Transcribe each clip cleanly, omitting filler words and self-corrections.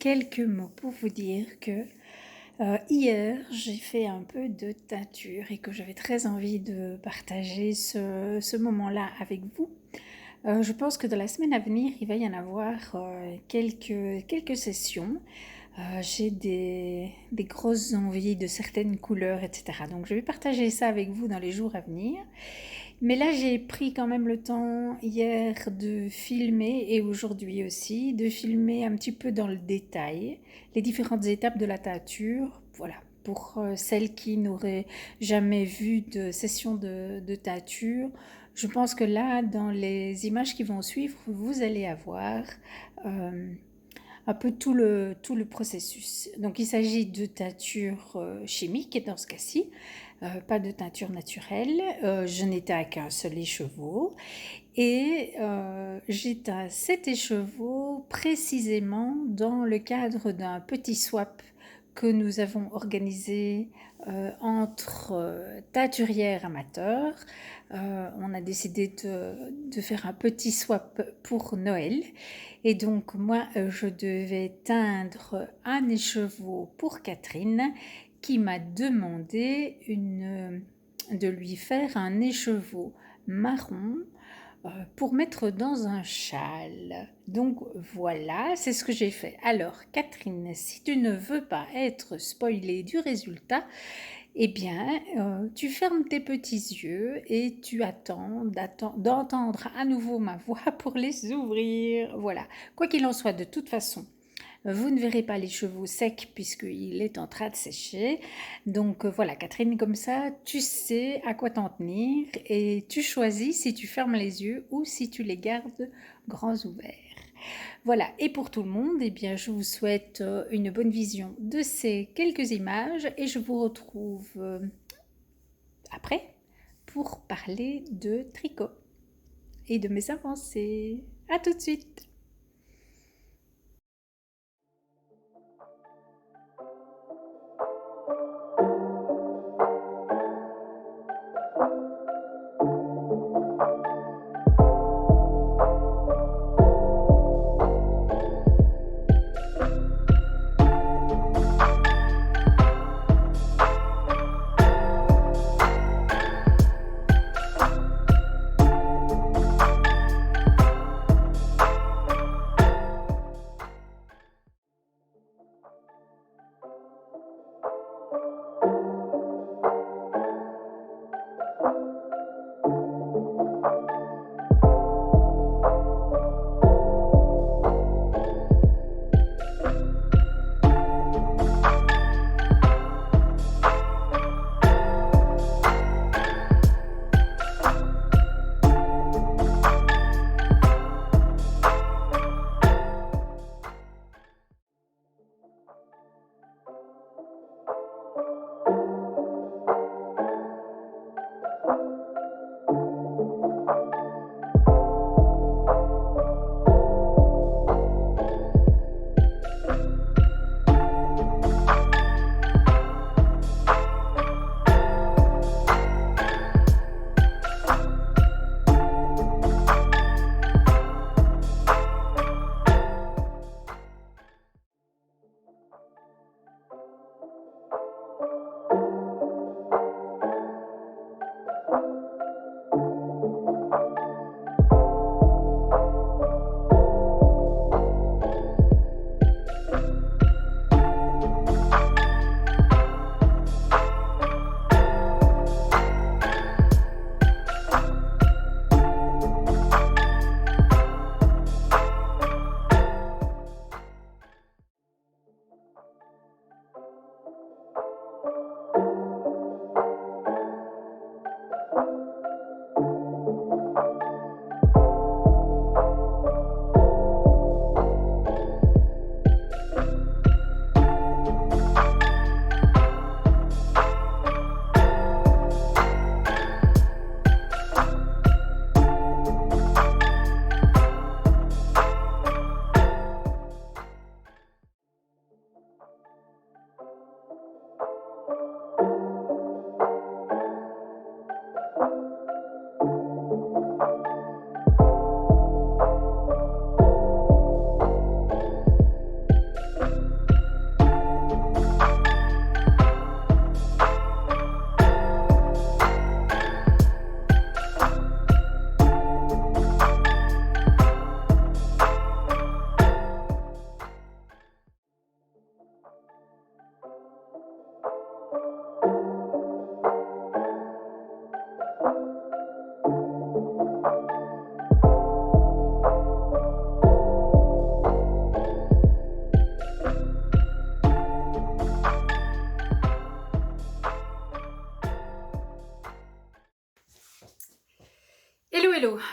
quelques mots pour vous dire que hier j'ai fait un peu de teinture et que j'avais très envie de partager ce moment-là avec vous. Je pense que dans la semaine à venir, il va y en avoir quelques sessions. J'ai des grosses envies de certaines couleurs, etc. Donc je vais partager ça avec vous dans les jours à venir. Mais là, j'ai pris quand même le temps hier de filmer, et aujourd'hui aussi, de filmer un petit peu dans le détail les différentes étapes de la teinture. Voilà, pour celles qui n'auraient jamais vu de session de teinture. Je pense que là, dans les images qui vont suivre, vous allez avoir euh, un peu tout le processus. Donc il s'agit de teinture chimique dans ce cas-ci, pas de teinture naturelle. Je n'éteins qu'un seul écheveau et j'éteins cet écheveau précisément dans le cadre d'un petit swap que nous avons organisé entre teinturières amateurs. On a décidé de faire un petit swap pour Noël. Et donc moi, je devais teindre un écheveau pour Catherine qui m'a demandé de lui faire un écheveau marron pour mettre dans un châle. Donc voilà, c'est ce que j'ai fait. Alors Catherine, si tu ne veux pas être spoilée du résultat, eh bien, tu fermes tes petits yeux et tu attends d'entendre à nouveau ma voix pour les ouvrir. Voilà. Quoi qu'il en soit, de toute façon, vous ne verrez pas les cheveux secs puisqu'il est en train de sécher. Donc voilà, Catherine, comme ça, tu sais à quoi t'en tenir et tu choisis si tu fermes les yeux ou si tu les gardes grands ouverts. Voilà, et pour tout le monde, eh bien, je vous souhaite une bonne vision de ces quelques images et je vous retrouve après pour parler de tricot et de mes avancées. À tout de suite!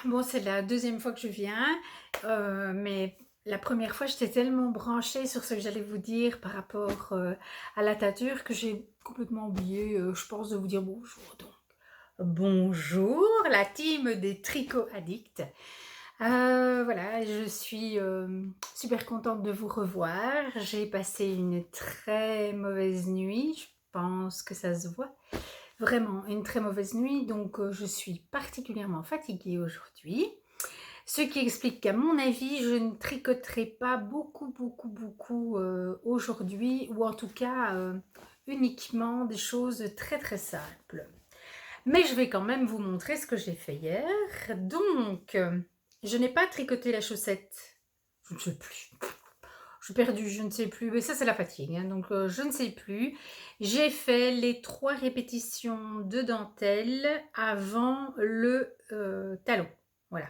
bon, c'est la deuxième fois que je viens, mais la première fois, j'étais tellement branchée sur ce que j'allais vous dire par rapport à la teinture que j'ai complètement oublié, je pense, de vous dire bonjour. Donc, bonjour, la team des tricots addicts. Voilà, je suis super contente de vous revoir. J'ai passé une très mauvaise nuit, je pense que ça se voit. Vraiment une très mauvaise nuit, donc je suis particulièrement fatiguée aujourd'hui. Ce qui explique qu'à mon avis, je ne tricoterai pas beaucoup aujourd'hui, ou en tout cas uniquement des choses très très simples. Mais je vais quand même vous montrer ce que j'ai fait hier. Donc, je n'ai pas tricoté la chaussette. Je ne sais plus. Je suis perdue, je ne sais plus. Mais ça, c'est la fatigue. Hein, donc, je ne sais plus. J'ai fait les 3 répétitions de dentelle avant le talon. Voilà.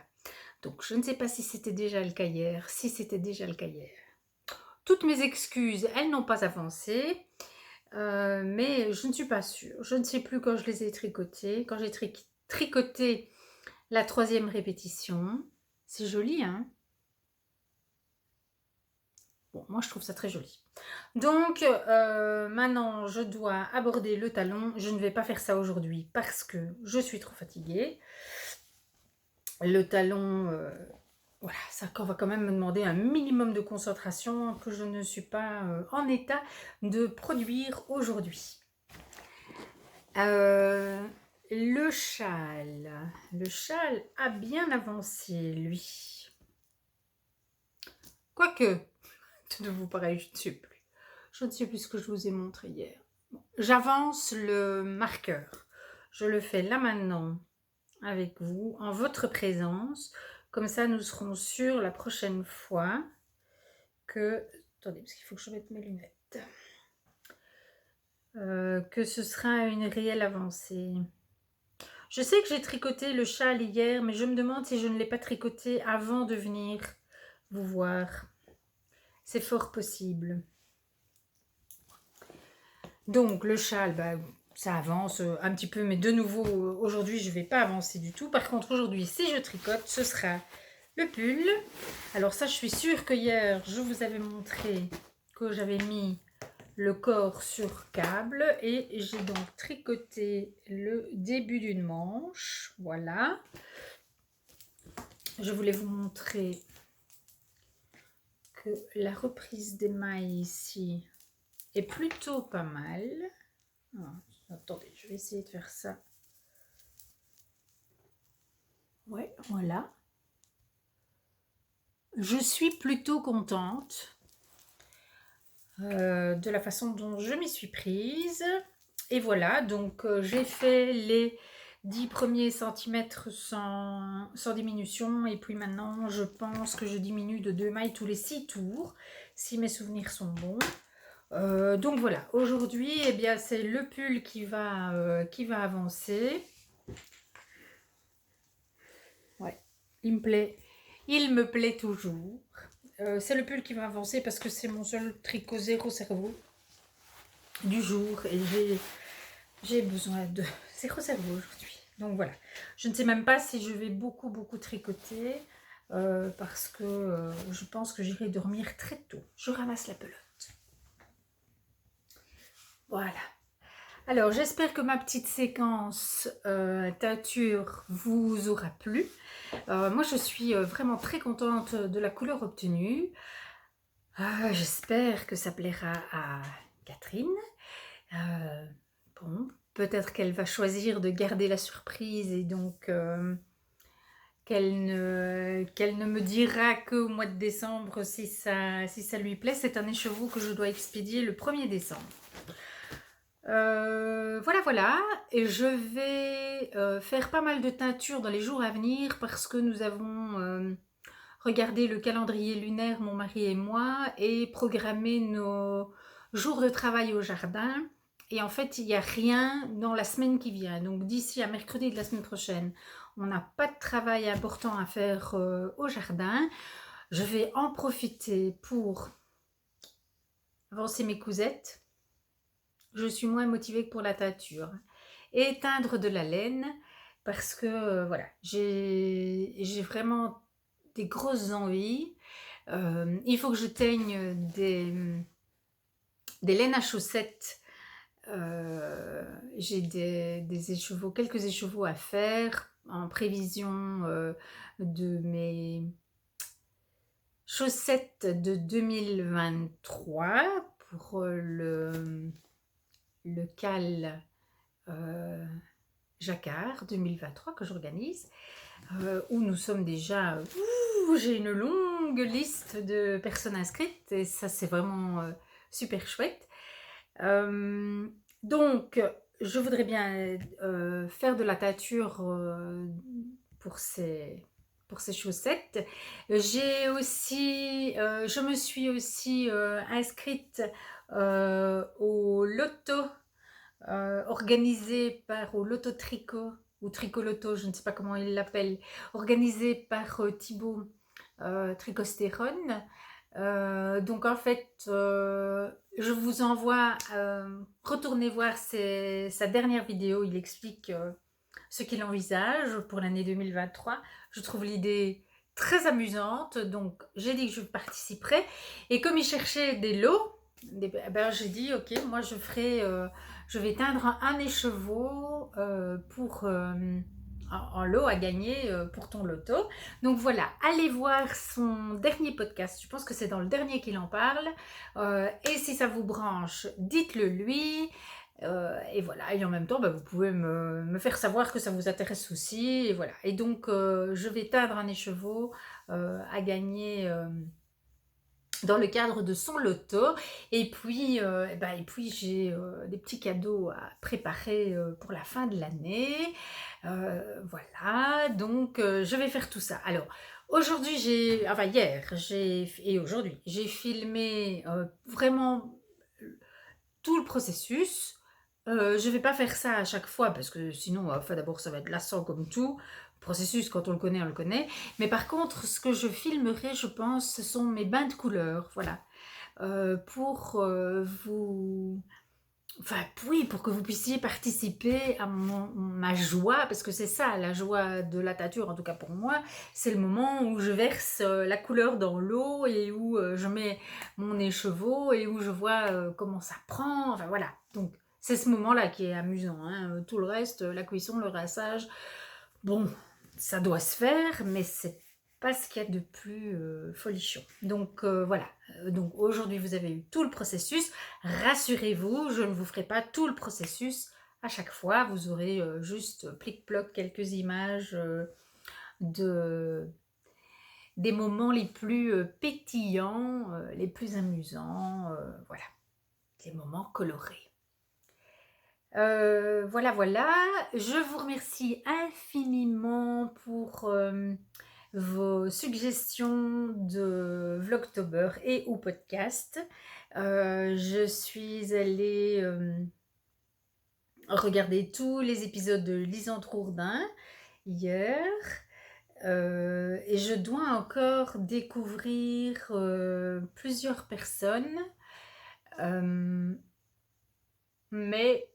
Donc, je ne sais pas si c'était déjà le cas hier. Si c'était déjà le cas hier. Toutes mes excuses, elles n'ont pas avancé. Mais je ne suis pas sûre. Je ne sais plus quand je les ai tricotés. Quand j'ai tricoté la 3e répétition. C'est joli, hein? Bon, moi je trouve ça très joli. Donc, maintenant je dois aborder le talon. Je ne vais pas faire ça aujourd'hui parce que je suis trop fatiguée. Le talon, voilà, ça va quand même me demander un minimum de concentration que je ne suis pas en état de produire aujourd'hui. Le châle a bien avancé, lui. Quoique, de vous pareil, je ne sais plus. Je ne sais plus ce que je vous ai montré hier. Bon, j'avance le marqueur. Je le fais là maintenant avec vous, en votre présence. Comme ça, nous serons sûrs la prochaine fois que... Attendez, parce qu'il faut que je mette mes lunettes. Que ce sera une réelle avancée. Je sais que j'ai tricoté le châle hier, mais je me demande si je ne l'ai pas tricoté avant de venir vous voir. C'est fort possible. Donc le châle, bah, ça avance un petit peu, mais de nouveau, aujourd'hui, je ne vais pas avancer du tout. Par contre, aujourd'hui, si je tricote, ce sera le pull. Alors ça, je suis sûre que hier, je vous avais montré que j'avais mis le corps sur câble et j'ai donc tricoté le début d'une manche. Voilà. Je voulais vous montrer que la reprise des mailles ici est plutôt pas mal. Attendez, je vais essayer de faire ça. Ouais, voilà. Je suis plutôt contente de la façon dont je m'y suis prise. Et voilà, donc j'ai fait les 10 premiers centimètres sans diminution. Et puis maintenant, je pense que je diminue de 2 mailles tous les 6 tours, si mes souvenirs sont bons. Donc voilà, aujourd'hui, eh bien, c'est le pull qui va avancer. Ouais, il me plaît toujours. C'est le pull qui va avancer parce que c'est mon seul tricot zéro cerveau du jour et j'ai besoin de zéro cerveau aujourd'hui. Donc voilà, je ne sais même pas si je vais beaucoup tricoter parce que je pense que j'irai dormir très tôt. Je ramasse la pelote. Voilà. Alors, j'espère que ma petite séquence teinture vous aura plu. Moi, je suis vraiment très contente de la couleur obtenue. J'espère que ça plaira à Catherine. Bon, peut-être qu'elle va choisir de garder la surprise et donc qu'elle ne me dira qu'au mois de décembre si ça lui plaît. C'est un écheveau que je dois expédier le 1er décembre. Voilà, et je vais faire pas mal de teintures dans les jours à venir parce que nous avons regardé le calendrier lunaire, mon mari et moi, et programmé nos jours de travail au jardin. Et en fait, il n'y a rien dans la semaine qui vient. Donc d'ici à mercredi de la semaine prochaine, on n'a pas de travail important à faire au jardin. Je vais en profiter pour avancer mes cousettes. Je suis moins motivée que pour la teinture. Et teindre de la laine parce que voilà, j'ai vraiment des grosses envies. Il faut que je teigne des laines à chaussettes. J'ai des écheveaux, quelques écheveaux à faire en prévision de mes chaussettes de 2023 pour le cal Jacquard 2023 que j'organise, où nous sommes déjà, j'ai une longue liste de personnes inscrites et ça c'est vraiment super chouette. Donc je voudrais bien faire de la teinture pour ces chaussettes. J'ai aussi, je me suis aussi inscrite au loto organisé au loto tricot ou tricoloto, je ne sais pas comment il l'appelle, organisé par Thibaut Tricostérone. Donc en fait, je vous envoie, retournez voir sa dernière vidéo, il explique ce qu'il envisage pour l'année 2023. Je trouve l'idée très amusante, donc j'ai dit que je participerai. Et comme il cherchait des lots, ben, j'ai dit ok, moi je vais teindre un écheveau en lot à gagner pour ton loto. Donc voilà, allez voir son dernier podcast, je pense que c'est dans le dernier qu'il en parle. Et si ça vous branche, dites-le lui. Et voilà, et en même temps, bah, vous pouvez me faire savoir que ça vous intéresse aussi. Et voilà. Et donc, je vais teindre un écheveau à gagner dans le cadre de son loto. Et puis j'ai des petits cadeaux à préparer pour la fin de l'année. Voilà, donc je vais faire tout ça. Alors, aujourd'hui, hier, et aujourd'hui, j'ai filmé vraiment tout le processus. Je ne vais pas faire ça à chaque fois parce que sinon, d'abord, ça va être lassant comme tout. Le processus, quand on le connaît, on le connaît. Mais par contre, ce que je filmerai, je pense, ce sont mes bains de couleurs. Voilà. Pour vous... Enfin, oui, pour que vous puissiez participer à ma joie, parce que c'est ça, la joie de la teinture, en tout cas pour moi, c'est le moment où je verse la couleur dans l'eau et où je mets mon écheveau et où je vois comment ça prend, enfin voilà. Donc, c'est ce moment-là qui est amusant, hein. Tout le reste, la cuisson, le rinçage, bon, ça doit se faire, mais c'est pas ce qu'il y a de plus folichon. Donc voilà, donc aujourd'hui vous avez eu tout le processus. Rassurez-vous, je ne vous ferai pas tout le processus à chaque fois. Vous aurez juste plic-ploc quelques images de des moments les plus pétillants, les plus amusants, voilà, des moments colorés. Voilà, voilà. Je vous remercie infiniment pour vos suggestions de Vlogtober et ou podcast. Je suis allée regarder tous les épisodes de Lisandre Hourdin hier. Et je dois encore découvrir plusieurs personnes. Mais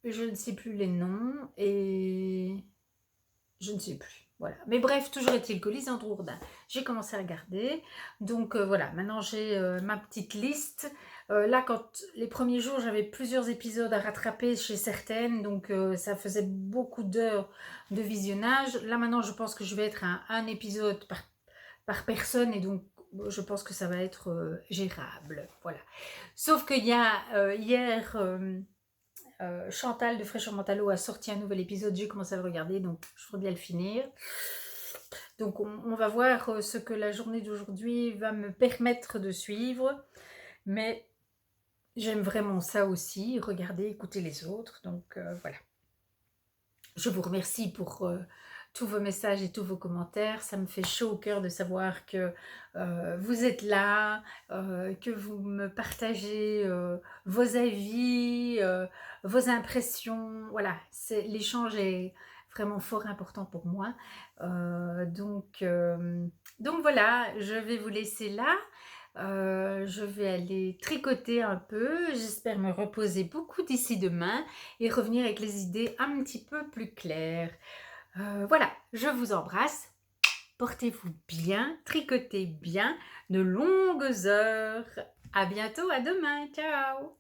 je ne sais plus les noms et je ne sais plus. Voilà. Mais bref, toujours est-il que Lisandre Hourdin, j'ai commencé à regarder. Donc voilà, maintenant j'ai ma petite liste. Là, quand les premiers jours, j'avais plusieurs épisodes à rattraper chez certaines. Donc ça faisait beaucoup d'heures de visionnage. Là, maintenant, je pense que je vais être à un épisode par personne. Et donc, je pense que ça va être gérable. Voilà. Sauf qu'il y a hier... Chantal de Fraîcheur Mentalo a sorti un nouvel épisode, j'ai commencé à le regarder, donc je voudrais bien le finir. Donc on va voir ce que la journée d'aujourd'hui va me permettre de suivre, mais j'aime vraiment ça aussi, regarder, écouter les autres, donc voilà. Je vous remercie pour tous vos messages et tous vos commentaires. Ça me fait chaud au cœur de savoir que vous êtes là, que vous me partagez vos avis, vos impressions. Voilà, l'échange est vraiment fort important pour moi. Donc voilà, je vais vous laisser là. Je vais aller tricoter un peu, j'espère me reposer beaucoup d'ici demain et revenir avec les idées un petit peu plus claires. Voilà, je vous embrasse, portez-vous bien, tricotez bien, de longues heures. À bientôt, à demain, ciao!